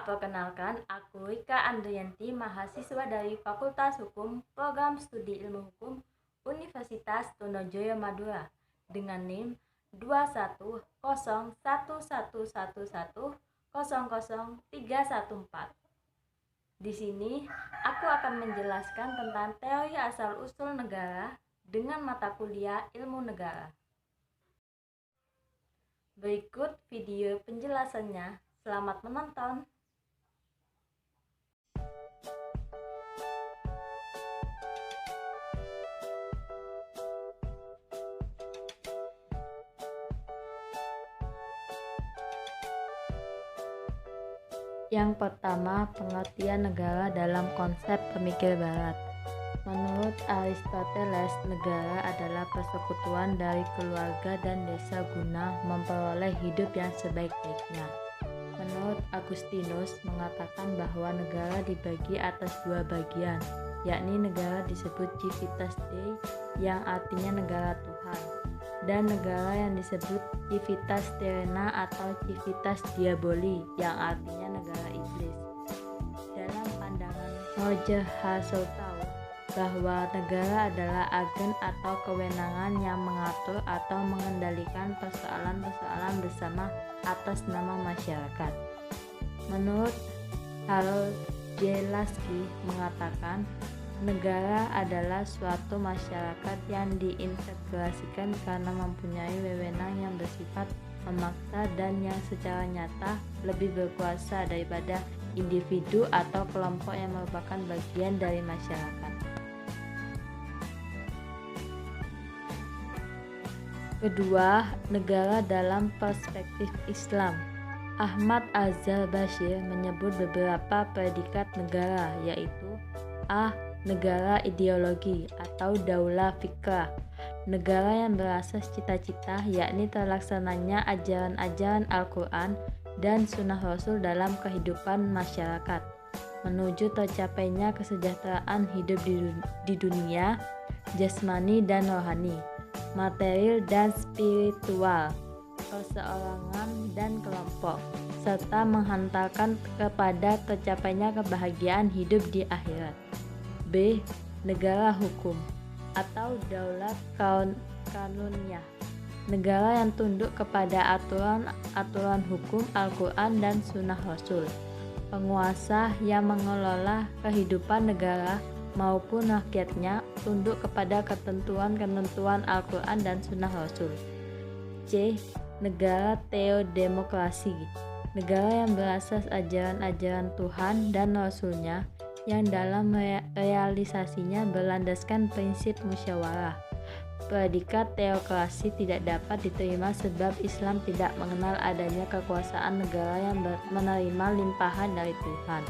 Perkenalkan, aku Rika Andrianti, mahasiswa dari Fakultas Hukum, Program Studi Ilmu Hukum, Universitas Trunojoyo Madura, dengan NIM 2101111000314. Di sini, aku akan menjelaskan tentang teori asal-usul negara dengan mata kuliah Ilmu Negara. Berikut video penjelasannya. Selamat menonton. Yang pertama, pengertian negara dalam konsep pemikir barat. Menurut Aristoteles, negara adalah persekutuan dari keluarga dan desa guna memperoleh hidup yang sebaik-baiknya. Menurut Agustinus mengatakan bahwa negara dibagi atas dua bagian, yakni negara disebut civitas Dei yang artinya negara Tuhan, dan negara yang disebut civitas terrena atau civitas diaboli yang artinya negara iblis. Dalam pandangan Roger Hasseltau, bahwa negara adalah agen atau kewenangan yang mengatur atau mengendalikan persoalan-persoalan bersama atas nama masyarakat. Menurut Harold J. Lasky mengatakan, negara adalah suatu masyarakat yang diintegrasikan karena mempunyai wewenang yang bersifat memaksa dan yang secara nyata lebih berkuasa daripada individu atau kelompok yang merupakan bagian dari masyarakat. Kedua, negara dalam perspektif Islam. Ahmad Azhar-Bashir menyebut beberapa predikat negara, yaitu A. Negara ideologi atau daulah fikrah, negara yang berasas cita-cita, yakni terlaksananya ajaran-ajaran Al-Quran dan Sunnah Rasul dalam kehidupan masyarakat, menuju tercapainya kesejahteraan hidup di dunia, jasmani dan rohani, material dan spiritual, perseorangan dan kelompok, serta menghantarkan kepada tercapainya kebahagiaan hidup di akhirat. B. Negara hukum atau daulat kanuniyah, negara yang tunduk kepada aturan hukum Al-Quran dan Sunnah Rasul, penguasa yang mengelola kehidupan negara maupun rakyatnya tunduk kepada ketentuan-ketentuan Al-Quran dan Sunnah Rasul. C. Negara teodemokrasi, negara yang berasas ajaran-ajaran Tuhan dan Rasul-Nya yang dalam realisasinya berlandaskan prinsip musyawarah. Predikat teokrasi tidak dapat diterima sebab Islam tidak mengenal adanya kekuasaan negara yang menerima limpahan dari Tuhan.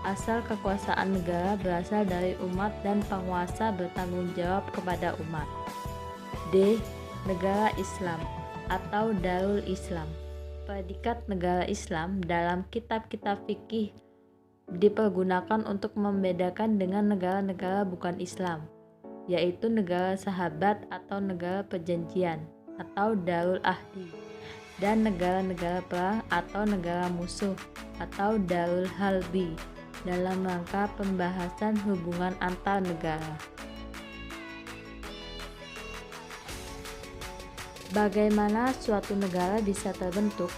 Asal kekuasaan negara berasal dari umat dan penguasa bertanggung jawab kepada umat. D. Negara Islam atau Darul Islam. Predikat negara Islam dalam kitab-kitab fikih dipergunakan untuk membedakan dengan negara-negara bukan Islam, yaitu negara sahabat atau negara perjanjian atau Darul Ahdi, dan negara-negara perang atau negara musuh atau Darul Harbi dalam rangka pembahasan hubungan antar negara. Bagaimana suatu negara bisa terbentuk?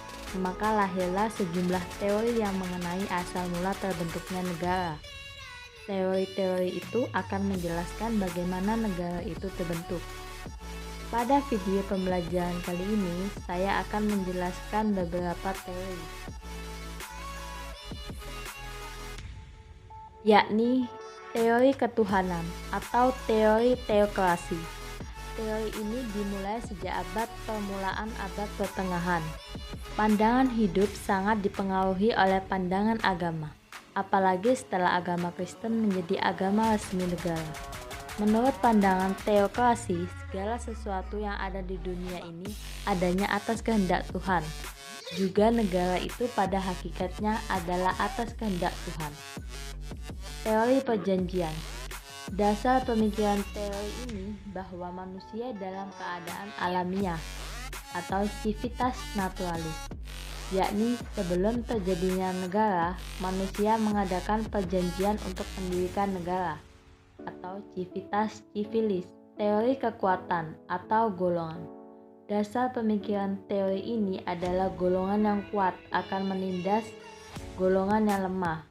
Maka lahirlah sejumlah teori yang mengenai asal mula terbentuknya negara. Teori-teori itu akan menjelaskan bagaimana negara itu terbentuk. Pada video pembelajaran kali ini, saya akan menjelaskan beberapa teori, yakni teori ketuhanan atau teori teokrasi. Teori ini dimulai sejak abad permulaan abad pertengahan. Pandangan hidup sangat dipengaruhi oleh pandangan agama, apalagi setelah agama Kristen menjadi agama resmi negara. Menurut pandangan teokrasi, segala sesuatu yang ada di dunia ini adanya atas kehendak Tuhan. Juga negara itu pada hakikatnya adalah atas kehendak Tuhan. Teori perjanjian. Dasar pemikiran teori ini bahwa manusia dalam keadaan alamiah atau civitas naturalis yakni sebelum terjadinya negara, manusia mengadakan perjanjian untuk mendirikan negara atau civitas civilis, teori kekuatan atau golongan. Dasar pemikiran teori ini adalah golongan yang kuat akan menindas golongan yang lemah,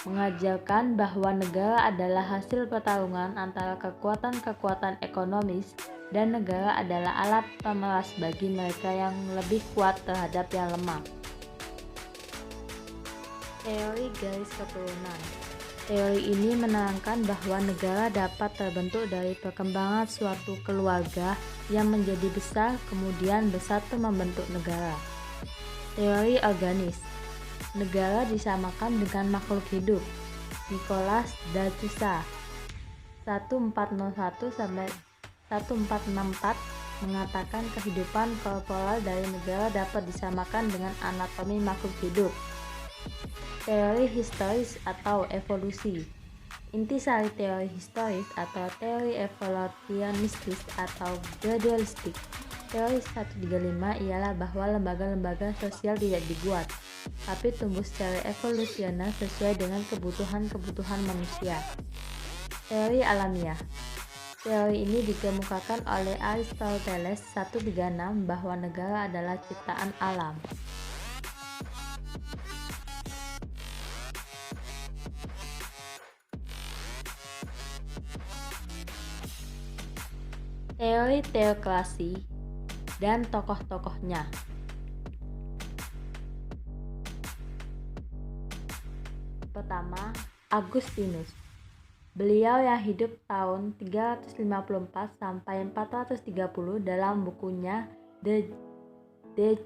mengajarkan bahwa negara adalah hasil pertarungan antara kekuatan-kekuatan ekonomis dan negara adalah alat pemeras bagi mereka yang lebih kuat terhadap yang lemah. Teori garis keturunan. Teori ini menerangkan bahwa negara dapat terbentuk dari perkembangan suatu keluarga yang menjadi besar kemudian bersatu membentuk negara. Teori organis. Negara disamakan dengan makhluk hidup. Nicholas Dacusa 1401-1464 mengatakan kehidupan korporal dari negara dapat disamakan dengan anatomi makhluk hidup. Teori historis atau evolusi. Intisari teori historis atau teori evolusionistis atau gradualistik. Teori 135 ialah bahwa lembaga-lembaga sosial tidak dibuat, tapi tumbuh secara evolusioner sesuai dengan kebutuhan-kebutuhan manusia. Teori alamiah. Teori ini dikemukakan oleh Aristoteles 136 bahwa negara adalah ciptaan alam. Teori teokrasi dan tokoh-tokohnya. Pertama, Agustinus. Beliau yang hidup tahun 354 sampai 430 dalam bukunya De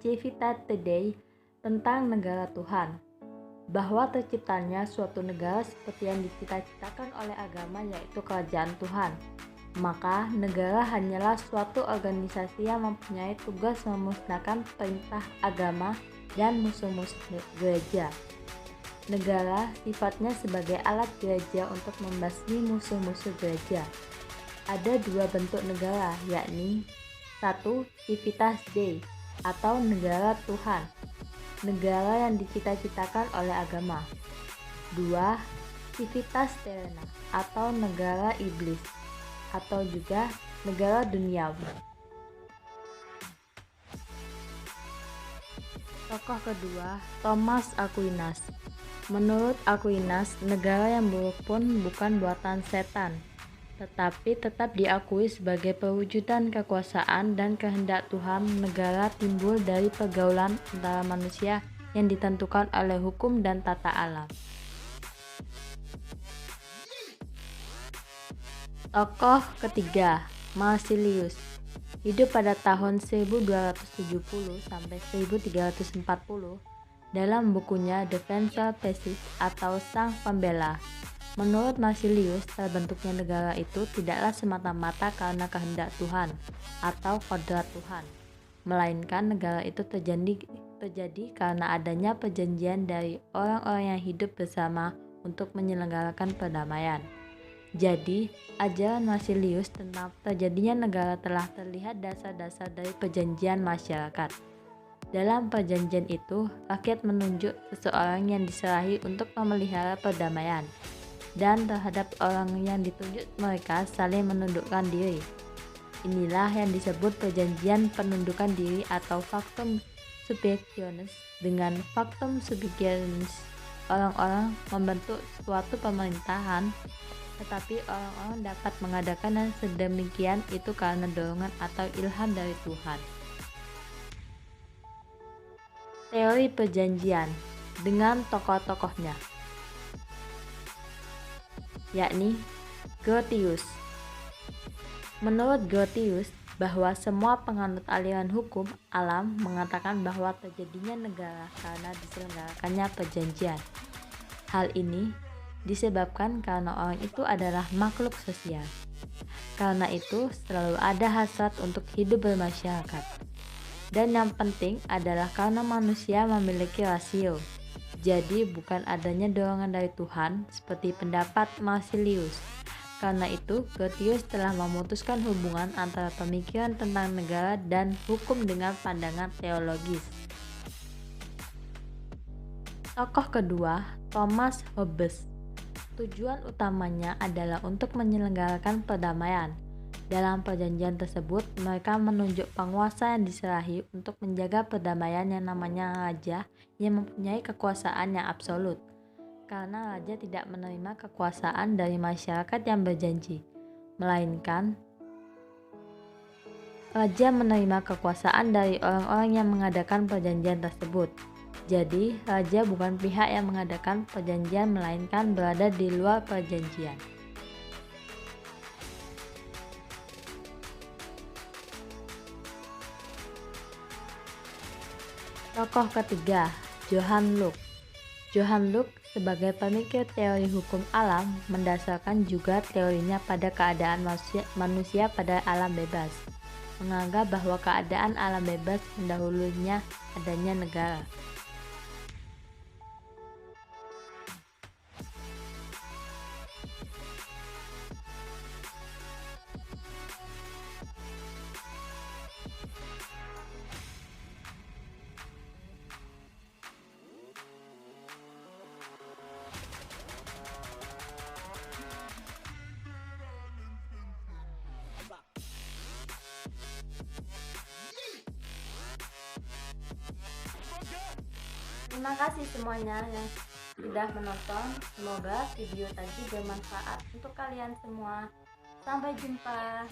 Civitate Dei tentang negara Tuhan, bahwa terciptanya suatu negara seperti yang dicita-citakan oleh agama yaitu kerajaan Tuhan. Maka negara hanyalah suatu organisasi yang mempunyai tugas memusnahkan perintah agama dan musuh-musuh gereja. Negara sifatnya sebagai alat gereja untuk membasmi musuh-musuh gereja. Ada dua bentuk negara, yakni 1. Civitas Dei atau negara Tuhan, negara yang dicita-citakan oleh agama. 2. Civitas Terrena atau negara iblis, atau juga negara duniawi. Tokoh kedua, Thomas Aquinas. Menurut Aquinas, negara yang buruk pun bukan buatan setan, tetapi tetap diakui sebagai perwujudan kekuasaan dan kehendak Tuhan. Negara timbul dari pergaulan antara manusia yang ditentukan oleh hukum dan tata alam. Tokoh ketiga, Marsilius. Hidup pada tahun 1270 sampai 1340. Dalam bukunya Defensor Pacis atau Sang Pembela, menurut Marsilius, terbentuknya negara itu tidaklah semata-mata karena kehendak Tuhan atau kodrat Tuhan, melainkan negara itu terjadi karena adanya perjanjian dari orang-orang yang hidup bersama untuk menyelenggarakan perdamaian. Jadi, ajaran Marsilius tentang terjadinya negara telah terlihat dasar-dasar dari perjanjian masyarakat. Dalam perjanjian itu, rakyat menunjuk seseorang yang diserahi untuk memelihara perdamaian, dan terhadap orang yang ditunjuk mereka saling menundukkan diri. Inilah yang disebut perjanjian penundukan diri atau factum subjectionis. Dengan factum subjectionis, orang-orang membentuk suatu pemerintahan, tetapi orang-orang dapat mengadakan dan sedemikian itu karena dorongan atau ilham dari Tuhan. Teori perjanjian dengan tokoh-tokohnya, yakni Grotius. Menurut Grotius, bahwa semua penganut aliran hukum alam mengatakan bahwa terjadinya negara karena diselenggarakannya perjanjian. Hal ini disebabkan karena orang itu adalah makhluk sosial. Karena itu selalu ada hasrat untuk hidup bermasyarakat. Dan yang penting adalah karena manusia memiliki rasio. Jadi bukan adanya dorongan dari Tuhan seperti pendapat Marsilius. Karena itu, Grotius telah memutuskan hubungan antara pemikiran tentang negara dan hukum dengan pandangan teologis. Tokoh kedua, Thomas Hobbes. Tujuan utamanya adalah untuk menyelenggarakan perdamaian. Dalam perjanjian tersebut, mereka menunjuk penguasa yang diserahi untuk menjaga perdamaian yang namanya raja yang mempunyai kekuasaan yang absolut. Karena raja tidak menerima kekuasaan dari masyarakat yang berjanji, melainkan raja menerima kekuasaan dari orang-orang yang mengadakan perjanjian tersebut. Jadi, raja bukan pihak yang mengadakan perjanjian melainkan berada di luar perjanjian. Tokoh ketiga, Johann Locke. Johann Locke sebagai pemikir teori hukum alam mendasarkan juga teorinya pada keadaan manusia pada alam bebas, menganggap bahwa keadaan alam bebas mendahulunya adanya negara. Terima kasih semuanya yang sudah menonton. Semoga video tadi bermanfaat untuk kalian semua. Sampai jumpa.